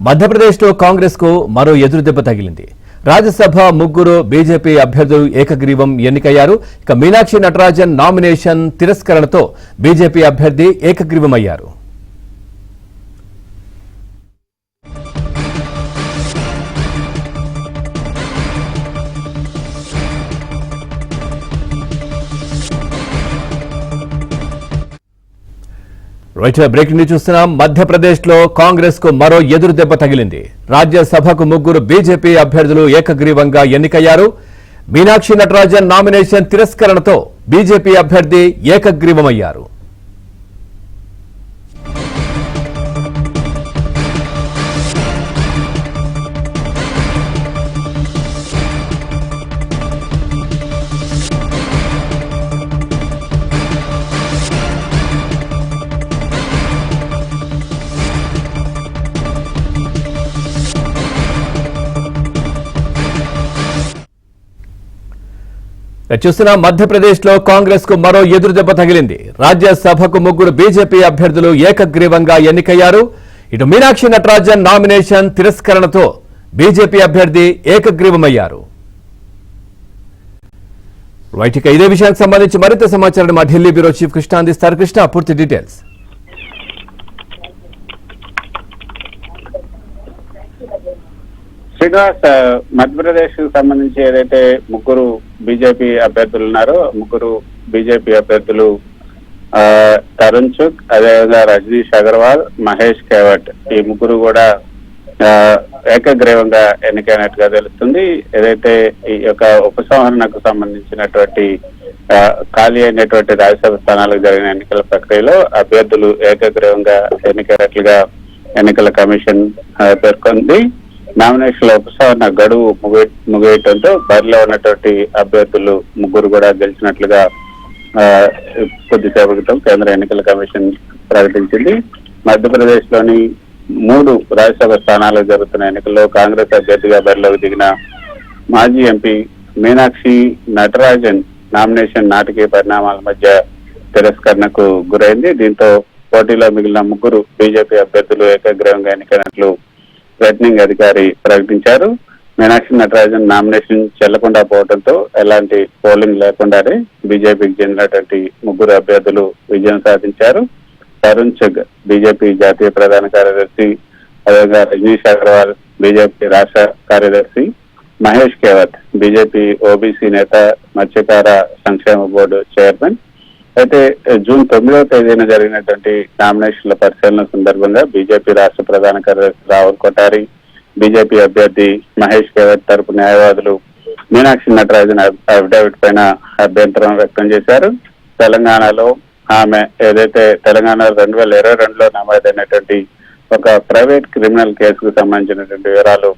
మధ్యప్రదేశ్లో కాంగ్రెస్కు మరో ఎదురుదెబ్బ తగిలింది. రాజ్యసభ ముగ్గురు బీజేపీ అభ్యర్థులు ఏకగ్రీవం ఎన్నికయ్యారు. ఇక మీనాక్షి నటరాజన్ నామినేషన్ తిరస్కరణతో బీజేపీ అభ్యర్థి ఏకగ్రీవమయ్యారు. బ్రేకింగ్ న్యూస్ చూస్తున్నాం. మధ్యప్రదేశ్లో కాంగ్రెస్ కు మరో ఎదురు దెబ్బ తగిలింది. రాజ్యసభకు ముగ్గురు బీజేపీ అభ్యర్థులు ఏకగ్రీవంగా ఎన్నికయ్యారు. మీనాక్షి నటరాజన్ నామినేషన్ తిరస్కరణతో బీజేపీ అభ్యర్థి ఏకగ్రీవమయ్యారు. చూస్తున్న మధ్యప్రదేశ్లో కాంగ్రెస్ కు మరో ఎదురు దెబ్బ తగిలింది. రాజ్యసభకు ముగ్గురు బీజేపీ అభ్యర్థులు ఏకగ్రీవంగా ఎన్నికయ్యారు. ఇటు మీనాక్షి నటరాజన్ నామినేషన్ తిరస్కరణతో బీజేపీ అభ్యర్థి ఏకగ్రీవమయ్యారు. ఇక ఇదే విషయానికి సంబంధించి మరింత సమాచారాన్ని మా ఢిల్లీ బ్యూరో చీఫ్ కృష్ణ అందిస్తారు. కృష్ణ, పూర్తి డీటెయిల్స్. శ్రీనివాస్, మధ్యప్రదేశ్ కు సంబంధించి ఏదైతే ముగ్గురు బీజేపీ అభ్యర్థులు ఉన్నారో ముగ్గురు బీజేపీ అభ్యర్థులు తరుణ్ చుగ్, అదేవిధంగా రజనీష్ అగర్వాల్, మహేష్ కేవట్, ఈ ముగ్గురు కూడా ఏకగ్రీవంగా ఎన్నికైనట్టుగా తెలుస్తుంది. ఏదైతే ఈ యొక్క ఉపసంహరణకు సంబంధించినటువంటి ఖాళీ అయినటువంటి రాజ్యసభ స్థానాలకు జరిగిన ఎన్నికల ప్రక్రియలో అభ్యర్థులు ఏకగ్రీవంగా ఎన్నికైనట్లుగా ఎన్నికల కమిషన్ పేర్కొంది. నామినేషన్ల ఉపసంహరణ గడువు ముగియటంతో బరిలో ఉన్నటువంటి అభ్యర్థులు ముగ్గురు కూడా గెలిచినట్లుగా కొద్దిసేపటి క్రితం కేంద్ర ఎన్నికల కమిషన్ ప్రకటించింది. మధ్యప్రదేశ్ లోని 3 రాజ్యసభ స్థానాలకు జరుగుతున్న ఎన్నికల్లో కాంగ్రెస్ అభ్యర్థిగా బరిలోకి దిగిన మాజీ ఎంపీ మీనాక్షి నటరాజన్ నామినేషన్ నాటకీయ పరిణామాల మధ్య తిరస్కరణకు గురైంది. దీంతో పోటీలో మిగిలిన ముగ్గురు బీజేపీ అభ్యర్థులు ఏకగ్రీవంగా ఎన్నికైనట్లు రిటర్నింగ్ అధికారి ప్రకటించారు. మీనాక్షి నటరాజన్ నామినేషన్ చెల్లకుండా పోవడంతో ఎలాంటి పోలింగ్ లేకుండానే బీజేపీకి చెందినటువంటి ముగ్గురు అభ్యర్థులు విజయం సాధించారు. తరుణ్ చుగ్ బీజేపీ జాతీయ ప్రధాన కార్యదర్శి, అదేవిధంగా రజనీష్ అగర్వాల్ బీజేపీ రాష్ట్ర కార్యదర్శి, మహేష్ కేవట్ బీజేపీ ఓబీసీ నేత, మత్స్యకార సంక్షేమ బోర్డు చైర్మన్. అయితే జూన్ 9వ తేదీన జరిగినటువంటి నామినేషన్ల పరిశీలన సందర్భంగా బీజేపీ రాష్ట్ర ప్రధాన కార్యదర్శి రాహుల్ కొఠారి, బీజేపీ అభ్యర్థి మహేష్ కేవట్ తరపు న్యాయవాదులు మీనాక్షి నటరాజన్ అఫిడవిట్ పైన అభ్యంతరం వ్యక్తం చేశారు. తెలంగాణలో ఆమె ఏదైతే తెలంగాణ 2022లో నమోదైనటువంటి ఒక ప్రైవేట్ క్రిమినల్ కేసుకు సంబంధించినటువంటి వివరాలు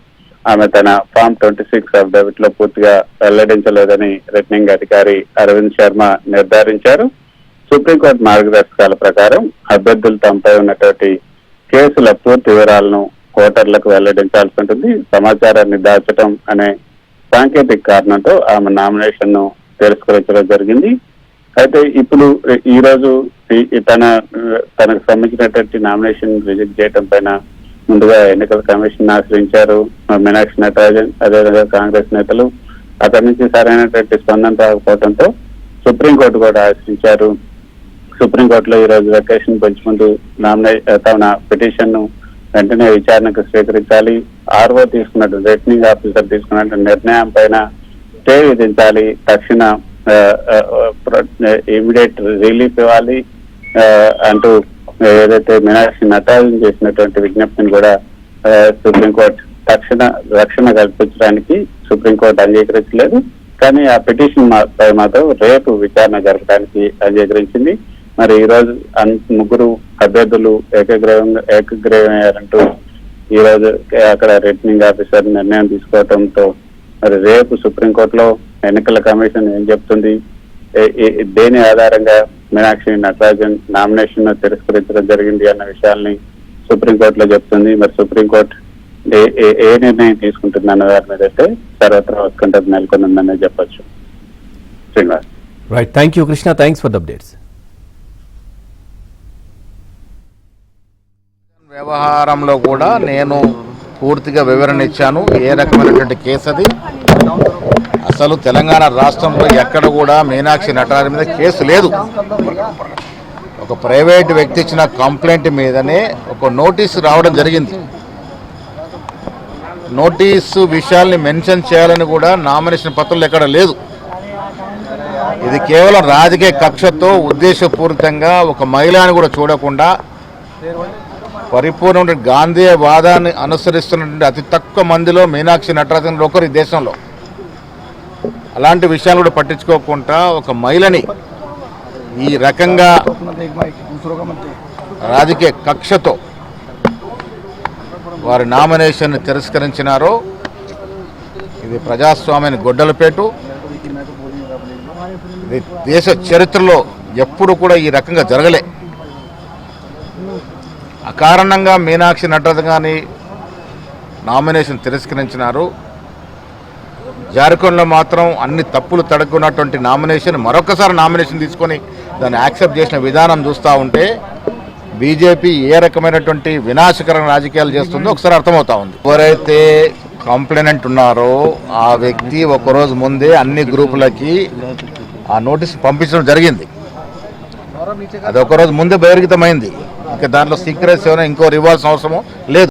ఆమె తన ఫామ్ 26 అఫిడవిట్ లో పూర్తిగా వెల్లడించలేదని రిటర్నింగ్ అధికారి అరవింద్ శర్మ నిర్ధారించారు. సుప్రీంకోర్టు మార్గదర్శకాల ప్రకారం అభ్యర్థులు తమపై ఉన్నటువంటి కేసుల పూర్తి వివరాలను ఓటర్లకు వెల్లడించాల్సి ఉంటుంది. సమాచారాన్ని దాచడం అనే సాంకేతిక కారణంతో ఆమె నామినేషన్ ను తిరస్కరించడం జరిగింది. అయితే ఇప్పుడు ఈ రోజు తనకు సంబంధించినటువంటి నామినేషన్ రిజెక్ట్ చేయడం పైన ముందుగా ఎన్నికల కమిషన్ ఆశ్రయించారు మీనాక్షి నటరాజన్, అదేవిధంగా కాంగ్రెస్ నేతలు. అక్కడి నుంచి సరైనటువంటి స్పందన రాకపోవడంతో సుప్రీంకోర్టు కూడా ఆశ్రయించారు. సుప్రీంకోర్టులో ఈ రోజు వెకేషన్ బెంచ్ ముందు తన పిటిషన్ ను వెంటనే విచారణకు స్వీకరించాలి, ఆర్ఓ తీసుకున్నట్టు రిటర్నింగ్ ఆఫీసర్ తీసుకున్నట్టు నిర్ణయం పైన స్టే విధించాలి, తక్షణ ఇమీడియట్ రిలీఫ్ ఇవ్వాలి అంటూ ఏదైతే మీనాక్షి నటరాజన్ చేసినటువంటి విజ్ఞప్తిని కూడా సుప్రీంకోర్టు తక్షణ రక్షణ కల్పించడానికి సుప్రీంకోర్టు అంగీకరించలేదు. కానీ ఆ పిటిషన్ పై మాత్రం రేపు విచారణ జరపడానికి అంగీకరించింది. మరి ఈ రోజు ముగ్గురు అభ్యర్థులు ఏకగ్రీవమయ్యారంటూ ఈ రోజు అక్కడ రిటర్నింగ్ ఆఫీసర్ నిర్ణయం తీసుకోవడంతో మరి రేపు సుప్రీంకోర్టులో ఎన్నికల కమిషన్ ఏం చెప్తుంది, దేని ఆధారంగా మీనాక్షి నటరాజన్ నామినేషన్ తిరస్కరించడం జరిగింది అన్న విషయాల్ని సుప్రీంకోర్టులో చెప్తుంది. మరి సుప్రీంకోర్టు ఏ నిర్ణయం తీసుకుంటుంది అన్న దాని మీద అయితే సర్వత్రా ఉత్కంఠ నెలకొందని చెప్పొచ్చు. Srinivas. Right, thank you Krishna, thanks for the updates. వ్యవహారంలో కూడా నేను పూర్తిగా వివరణ ఇచ్చాను. ఏ రకమైనటువంటి కేసు అది. అసలు తెలంగాణ రాష్ట్రంలో ఎక్కడ కూడా మీనాక్షి నటరాజన్ మీద కేసు లేదు. ఒక ప్రైవేట్ వ్యక్తి ఇచ్చిన కంప్లైంట్ మీదనే ఒక నోటీసు రావడం జరిగింది. నోటీసు విషయాల్ని మెన్షన్ చేయాలని కూడా నామినేషన్ పత్రంలో ఎక్కడ లేదు. ఇది కేవలం రాజకీయ కక్షతో ఉద్దేశపూరితంగా ఒక మహిళని కూడా చూడకుండా పరిపూర్ణ గాంధీయ వాదాన్ని అనుసరిస్తున్నటువంటి అతి తక్కువ మందిలో మీనాక్షి నటరాజన్ ఒకరు ఈ దేశంలో. అలాంటి విషయాలు కూడా పట్టించుకోకుండా ఒక మహిళని ఈ రకంగా రాజకీయ కక్షతో వారి నామినేషన్ని తిరస్కరించినారో ఇది ప్రజాస్వామ్యాన్ని గొడ్డలపేటు. ఇది దేశ చరిత్రలో ఎప్పుడు కూడా ఈ రకంగా జరగలే. అకారణంగా మీనాక్షి నటరాజన్ గారిని నామినేషన్ తిరస్కరించినారు. జార్ఖండ్లో మాత్రం అన్ని తప్పులు తడుకున్నటువంటి నామినేషన్ మరొకసారి నామినేషన్ తీసుకొని దాన్ని యాక్సెప్ట్ చేసిన విధానం చూస్తూ ఉంటే బీజేపీ ఏ రకమైనటువంటి వినాశకరమైన రాజకీయాలు చేస్తుందో ఒకసారి అర్థమవుతా ఉంది. ఎవరైతే కంప్లైనెంట్ ఉన్నారో ఆ వ్యక్తి ఒకరోజు ముందే అన్ని గ్రూపులకి ఆ నోటీస్ పంపించడం జరిగింది. అది ఒకరోజు ముందే బహిర్గతమైంది. ఇంకా దాంట్లో సీక్రెట్స్ ఏమైనా ఇంకో ఇవ్వాల్సిన అవసరం లేదు.